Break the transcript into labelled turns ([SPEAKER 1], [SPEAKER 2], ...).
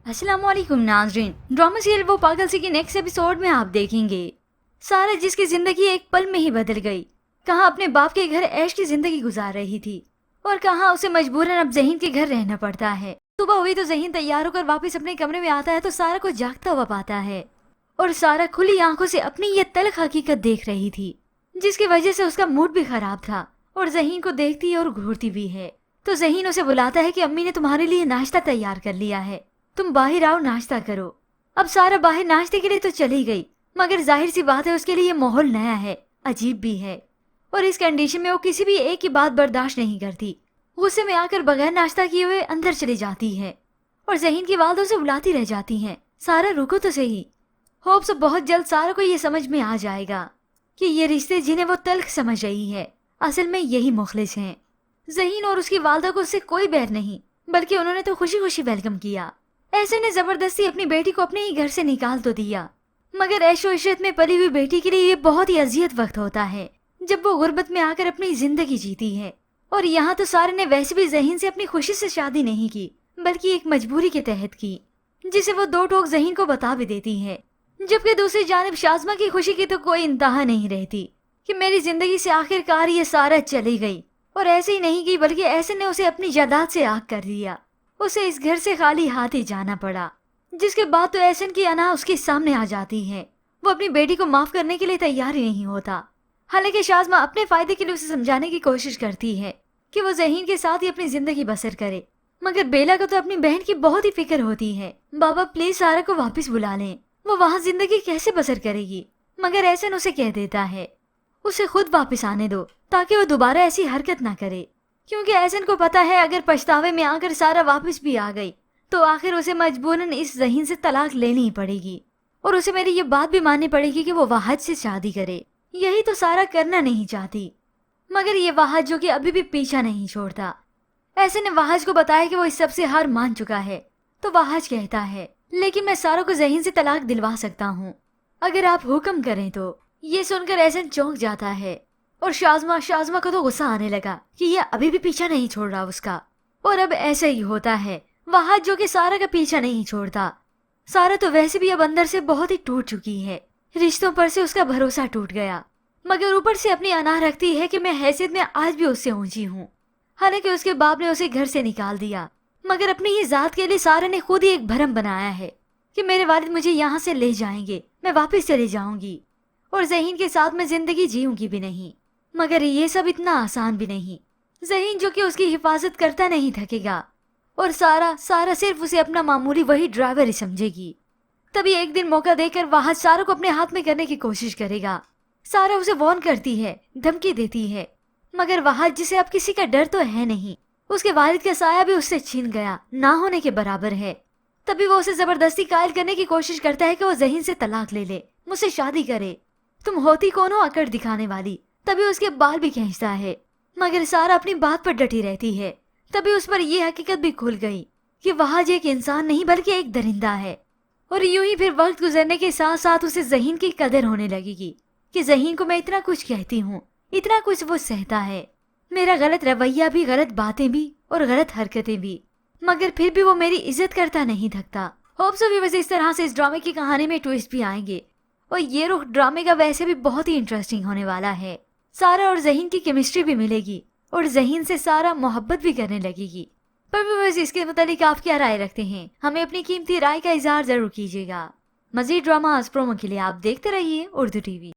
[SPEAKER 1] अस्सलाम वालेकुम नाज़रीन। ड्रामा सीरियल वो पागल सी के नेक्स्ट एपिसोड में आप देखेंगे सारा जिसकी जिंदगी एक पल में ही बदल गई, कहाँ अपने बाप के घर ऐश की जिंदगी गुजार रही थी और कहाँ उसे मजबूरन अब ज़हीन के घर रहना पड़ता है। सुबह हुई तो ज़हीन तैयार होकर वापस अपने कमरे में आता है तो सारा को जागता हुआ पाता है और सारा खुली आंखों से अपनी ये तल्ख हकीकत देख रही थी जिसकी वजह से उसका मूड भी खराब था और ज़हीन को देखती और घूरती भी है। तो ज़हीन उसे बुलाता है कि अम्मी ने तुम्हारे लिए नाश्ता तैयार कर लिया है, तुम बाहर आओ नाश्ता करो। अब सारा बाहर नाश्ते के लिए तो चली गई, मगर जाहिर सी बात है उसके लिए ये माहौल नया है, अजीब भी है और इस कंडीशन में वो किसी भी एक की बात बर्दाश्त नहीं करती। गुस्से में आकर बगैर नाश्ता किए हुए अंदर चली जाती है और ज़हीन की वालदा उसे बुलाती रह जाती हैं, सारा रुको तो सही। होप्स बहुत जल्द सारा को ये समझ में आ जाएगा कि ये रिश्ते जिन्हें वो तल्ख समझ रही है असल में यही मुखलिस हैं। ज़हीन और उसकी वालदा को उससे कोई बैर नहीं, बल्कि उन्होंने तो खुशी खुशी वेलकम किया। ऐसे ने जबरदस्ती अपनी बेटी को अपने ही घर से निकाल तो दिया, मगर ऐशो इशरत में पली हुई बेटी के लिए ये बहुत ही अजियत वक्त होता है जब वो गुर्बत में आकर अपनी जिंदगी जीती है। और यहाँ तो सारे ने वैसे भी ज़हीन से अपनी खुशी से शादी नहीं की, बल्कि एक मजबूरी के तहत की, जिसे वो दो टोक ज़हीन को बता भी देती है। जबकि दूसरी जानिब शाज़मा की खुशी की तो कोई इंतहा नहीं रहती कि मेरी जिंदगी से आखिरकार ये सारा चली गई। और ऐसे ही नहीं की, बल्कि ऐसे ने उसे अपनी जायदाद से आग कर दिया। उसे इस घर से खाली हाथ ही जाना पड़ा, जिसके बाद तो एहसन की अना उसके सामने आ जाती है। वो अपनी बेटी को माफ करने के लिए तैयार ही नहीं होता। हालांकि शाज़मा अपने फायदे के लिए उसे समझाने की कोशिश करती है कि वो ज़हीन के साथ ही अपनी जिंदगी बसर करे, मगर बेला को तो अपनी बहन की बहुत ही फिक्र होती है। बाबा प्लीज सारा को वापस बुला लें, वो वहाँ जिंदगी कैसे बसर करेगी। मगर एहसन उसे कह देता है उसे खुद वापस आने दो ताकि वो दोबारा ऐसी हरकत ना करे, क्योंकि एहसन को पता है अगर पछतावे में आकर सारा वापस भी आ गई तो आखिर उसे मजबूरन इस ज़हीन से तलाक लेनी ही पड़ेगी और उसे मेरी ये बात भी माननी पड़ेगी कि वो वाहद से शादी करे। यही तो सारा करना नहीं चाहती, मगर ये वाहद जो कि अभी भी पीछा नहीं छोड़ता। ऐसे ने वाहज को बताया कि वो इस सब से हार मान चुका है, तो वाहज कहता है लेकिन मैं सारा को ज़हीन से तलाक दिलवा सकता हूँ अगर आप हुक्म करें तो। ये सुनकर एहसन चौंक जाता है और शाज़मा को तो गुस्सा आने लगा कि ये अभी भी पीछा नहीं छोड़ रहा उसका। और अब ऐसा ही होता है, वहाज जो कि सारा का पीछा नहीं छोड़ता। सारा तो वैसे भी अब अंदर से बहुत ही टूट चुकी है, रिश्तों पर से उसका भरोसा टूट गया, मगर ऊपर से अपनी अना रखती है कि मैं हैसियत में आज भी उससे ऊंची हूँ। हालांकि उसके बाप ने उसे घर से निकाल दिया, मगर अपनी ही जात के लिए सारा ने खुद ही एक भरम बनाया है कि मेरे वालिद मुझे यहाँ से ले जाएंगे, मैं वापस चले जाऊंगी और ज़हीन के साथ मैं जिंदगी जीऊंगी भी नहीं। मगर ये सब इतना आसान भी नहीं। ज़हीन जो कि उसकी हिफाजत करता नहीं थकेगा और सारा सिर्फ उसे अपना मामूली वही ड्राइवर ही समझेगी। तभी एक दिन मौका देकर वहां सारा को अपने हाथ में करने की कोशिश करेगा। सारा उसे वार्न करती है, धमकी देती है, मगर वहां जिसे अब किसी का डर तो है नहीं, उसके वालिद का साया भी उससे छीन गया, ना होने के बराबर है। तभी वो उसे जबरदस्ती कायल करने की कोशिश करता है कि वो ज़हीन से तलाक ले ले, मुझसे शादी करे, तुम होती कौन हो अकड़ दिखाने वाली। तभी उसके बाल भी खींचता है, मगर सारा अपनी बात पर डटी रहती है। तभी उस पर यह हकीकत भी खुल गई कि वहाज एक इंसान नहीं बल्कि एक दरिंदा है। और यूं ही फिर वक्त गुजरने के साथ साथ उसे ज़हीन की कदर होने लगेगी कि ज़हीन को मैं इतना कुछ कहती हूँ, इतना कुछ वो सहता है, मेरा गलत रवैया भी, गलत बातें भी और गलत हरकतें भी, मगर फिर भी वो मेरी इज्जत करता नहीं थकता। होप सो व्यूअर्स इस तरह से इस ड्रामे की कहानी में ट्विस्ट भी आएंगे और ये रुख ड्रामे का वैसे भी बहुत ही इंटरेस्टिंग होने वाला है। सारा और ज़हीन की केमिस्ट्री भी मिलेगी और ज़हीन से सारा मोहब्बत भी करने लगेगी। पर व्यूअर्स इसके मुतालिक आप क्या राय रखते हैं, हमें अपनी कीमती राय का इजहार जरूर कीजिएगा। मज़ीद ड्रामा प्रोमो के लिए आप देखते रहिए उर्दू टीवी।